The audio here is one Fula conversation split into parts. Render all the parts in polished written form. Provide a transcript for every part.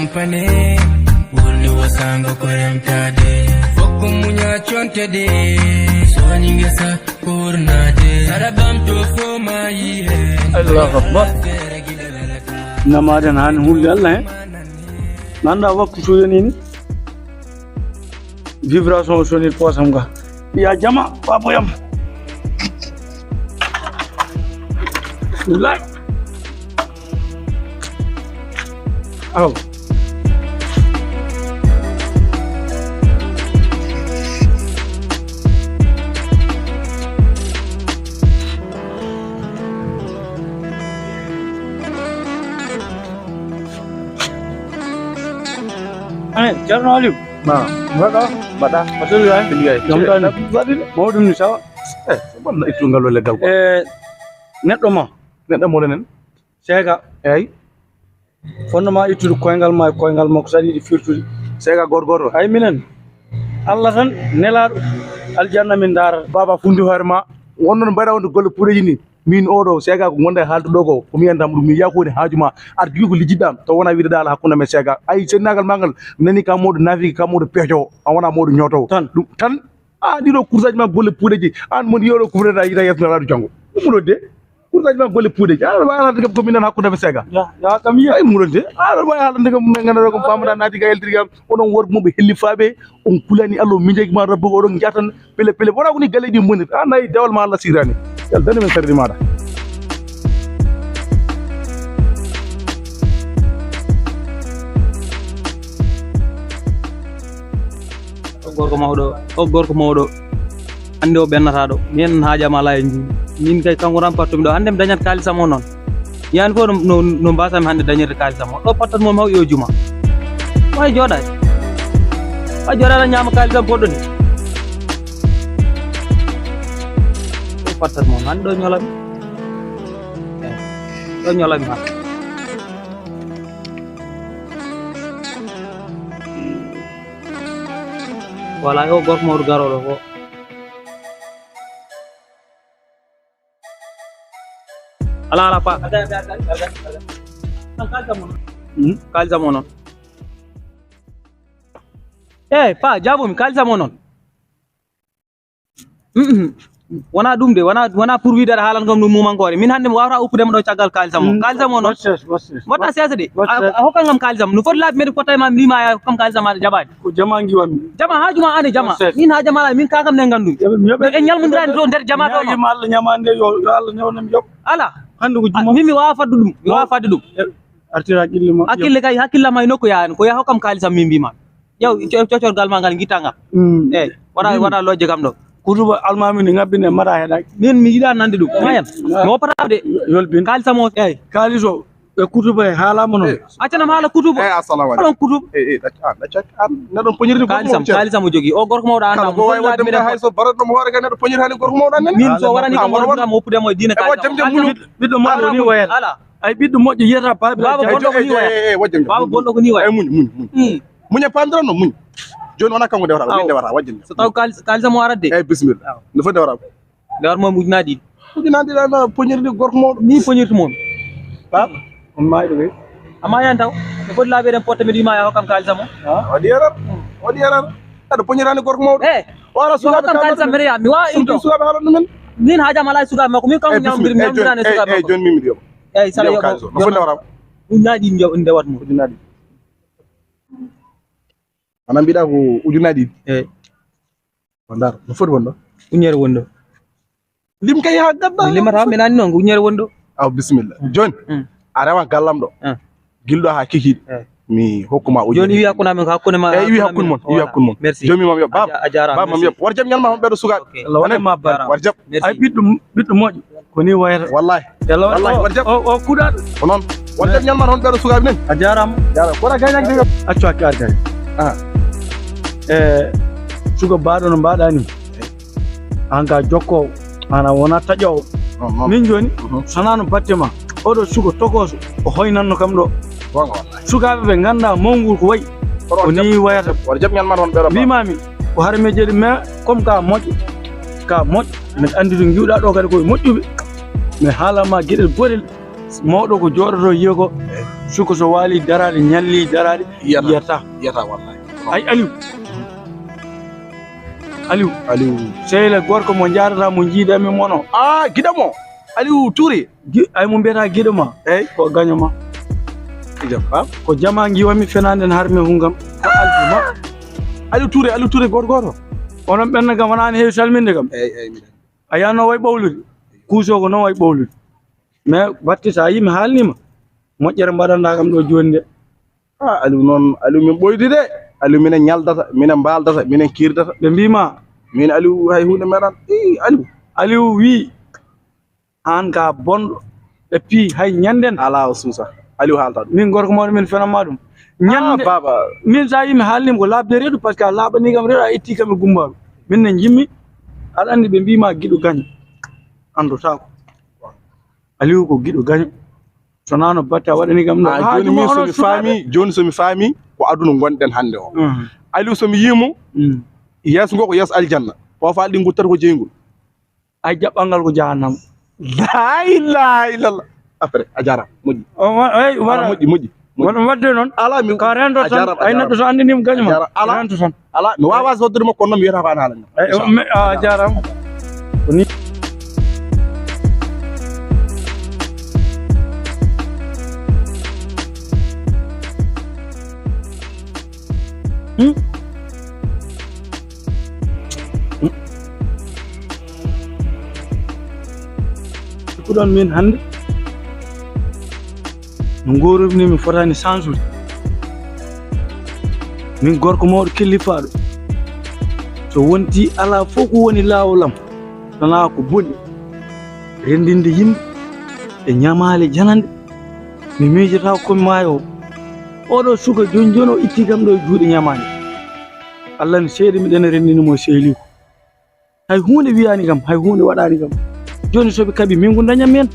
tampane wulli wasango koyamtade fokko munya chontede soni ngesa kurnade sarabam to fo mayi he Allahu akbar namadan han hulli Allah nanda waktu so yoni ni vibration sonit posam ga ya jama papo yam Bismillah aw Jarno Aliou. Mbaɗa mbaɗa Betul ya? jam tan waɗi Mawɗum ni sawa. bonna ittu ngal o leggal ko Neɗɗo ma neɗɗo moɗon en seega eyyi fondema ittude koyngal ma e koyngal makko so yiɗi firtude. seega goto goto Hay minen Allah tan nelaɗo aljanna min darata. baba fundi hoore ma wonnon mbaɗa wonde golle puureji ni min oɗo seega ko gonda e haalde ɗo ko komi yiyandam ɗum mi yakoni haajuma ar jogui ko lijjiɗɗam to wona wiide dal hakkude men seega ay sennagal magal mi nani ka moɗo nafiki ka moɗo peejowo a wona moɗo ñotowo Tan. ɗum tan ɗiɗo coursaji ma golle puuɗeji an mon yoɗo kufreta yita yesnoraɗo janggo ɗum muɗon de coursaji ma golle puuɗeji aɗa wawi haalde kam komi nan hakkude men seega Ya kam yiya. ay muɗon de aɗa wawi haalde kam ganduɗa ko famata naati ka eltiri kam oɗon worɓe moɓe hellifaɓe on kulani Allah min jagui ma rabbo oɗon jatan pele pele wona koni galle ɗi bonir an nayi dewal ma Allah sirani yal dani men sardi maɗa gorko mawɗo ande o ɓennataɗo min haajama ala e juuɗe min kay kanko tan pattumi ɗo hande mi dañat kalisam o noon yani fof no mbasami hande dañirde kalisam o ɗo pattat momi haw yo juma way jooɗade way jooɗaɗa ñama kalisam poɗɗo ni ɗo pattat momi hande ɗo ñolami ɗo ñolami hande voilà o gorko mawɗo garoɗo ko ala pa kalisam o noon pa jabomi kalisam o noon wona ɗum de wona pour wiide aɗa haalan kam ɗum mumankore min hande mi wawata uppudema ɗo caggal kalisam o kalisam o noon mbaɗɗa sesa de a hokkan kam kalisam no foti laabi meɗe pottayma mi wima kam kalisam aɗa jaɓade Ko jama giwami. jama haajuma ane jama min ha jama ala min kakam nen gandumi en ñalmodirani ɗo nder jama ɗo Yima Allah nyamande yo Allah nyawnam yob. ala Hande ko juma. min mi wawa faddu ɗum mi wawa fadde ɗum Artira hakkille ma. hakkille kay hakkillam hay nokku yaani ko ya hokkam kalisam min mbima ƴew cocorgal ma ngal guittanga eyyi waɗa lojje kam ɗo Kutuba almami ni ngabbine mara heɗaki. min mi yiɗa nande ɗum mayan mi woppata de Yolbin. kalisam o eyyi Kaliso e kutuba e haalama non. accanam haala kutuba assalamu oɗon kutub ɗaccat an neɗon poñirde kalisam o jogui o gorko mawɗo anda ko wawi wadde hay so baratɗomo hoore ka neɗɗo poñir hani gorko mawɗo annen min so waɗani kam waɗanama woppudemo e diina Ɓiɗɗo moƴƴo ni wayata. ala Ay ɓiɗɗo moƴƴo yiyata Baba babiraji. bonɗo ko ni waya wajjam baba bonɗo ko ni waya muñ muñ e pamdiranno muñ joni wona kanko dewata min dewata wajjam so taw kalisam o arat de eyyi bisimilla no foti dewata lewat momi ujunaji ɗiɗi ujunadiɗana poñirde gorko mawɗo ni poñirtu momi Pap on maayi ɗo kay. amma yan taw mi foti laabi eɗen potta mbiɗa wima ya hokkam kalisam o waɗi erreur aɗa poñirani gorko mawɗo wala so hokkam kalisam mbiɗa yaha mi wawa imto sukaɓe haalan ɗumen min haajam ala e sukaɓe makko min kanko ñamdirani e sukaɓe makko joni mimi yoɓa eyyi sala no foti dewata ujunaji ɗiɗi ndewat mo ujunaɗi ana mbiɗa ko ujunaɗi ɗiɗi eyyi wondar no foti wonɗo uñere woni ɗo lim kay ha gadda limata mi nani noon ko uñere woni ɗo aw bisimilla joni a rewan gallam ɗo gilɗo ha kikiɗe mi hokkuma ujune joni wi hakkude amen ko hakkude ma eyyi wi hakkude mon wi hakkude mon merci joni mimam yo bab a jarama bab mam yo war jam ñalma ɓeɗo sukaɓe Allah wona ma bar. war jam Ay ɓiɗɗo moƴƴo ko ni wayata. wallahi Wallahi war jam o kuɗaɗo. ko noon war jam ñalma toon ɓeɗo sukaɓe nen A jarama. yara kona gañaki de Accu hakke argay. Suka baɗo no mbaɗa ni. An ka jokkowo ana wona taƴowo. Min joni sona no batte ma oɗo suka tokoso o hoynanno kam ɗo. Sukaɓe ɓe ganda mawgol ko wayi ko ni wayata. war jam ñalma toon ɓeɗo Mbimami ko harmeje ɗi mais comme ka moƴƴo mbeɗa andi to giwɗa ɗo kadi koye moƴƴuɓe mi haalama gueɗel goɗel mawɗo ko joɗoto yiya ko suko so wali darade nyalli darade yiyata wallahi ay Aliou sehla gorko mo jarata mo jiidami mono giɗamo Aliou Touré ay mo mbiyata giɗoma eyyi ko gagnoma ko jama giwami fenande harmi hungam ko aljuma Aliou Touré goto onon ɓenna gam wonani heewi salminde kam eyyi a yano way ɓawlude kuuso ko noon way ɓawlude mais batte sa yimi haalnima moƴƴere mbaɗanda kam ɗo joni nde Aliou noon Aliou min ɓoydi de Aliou minen ñaldata minen mbaldata minen kirdata ɓe mbima min Aliou hay hunde meɗan Aliou wi an ka bonɗo e pi hay ñanden ala o suusa Aliou haalta ɗum min gorko mawɗo min fenanma ɗum ñande baba min sa yimi haalnima ko labde reedu par ce que a laaɓani kam reedu a itti kam e gumbaɓe min ne jimmi aɗa andi ɓe mbima guiɗo gaño andotako Aliou ko guiɗo gaño sonano batte a waɗani kam ɗo joni somi faami ko aduna gonɗen hande o Aliou somi yimo yeeso ngo ko yeeso aljanna fofal ɗi guttata ko jeygol ay jaɓɓal ngal ko jahannama la ilaha illallah après a jarama moƴƴi moƴƴi wono wadde noon ala min ka rento tan ay neɗɗo so andinima gañoma rento tan ala mi wawa soddude makko kono noon mi wiyata ko an haalani a jarama ko ɗon min hande no gorubni mi fotani sansude min gorko mawɗo kellifaɗo so wonti ala fof ko woni lawolam sona ko boni rendinde yimɓe e ñamale janande mi miijota komi maayo oɗo suka joni o itti kam ɗo e juuɗe ñamande Allah ne seeɗa miɗen rendinimo sehli ko hay hunde wiyani kam hay hunde waɗani kam joni soɓe kaɓi min ko dañam hen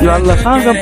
yo Allah sangam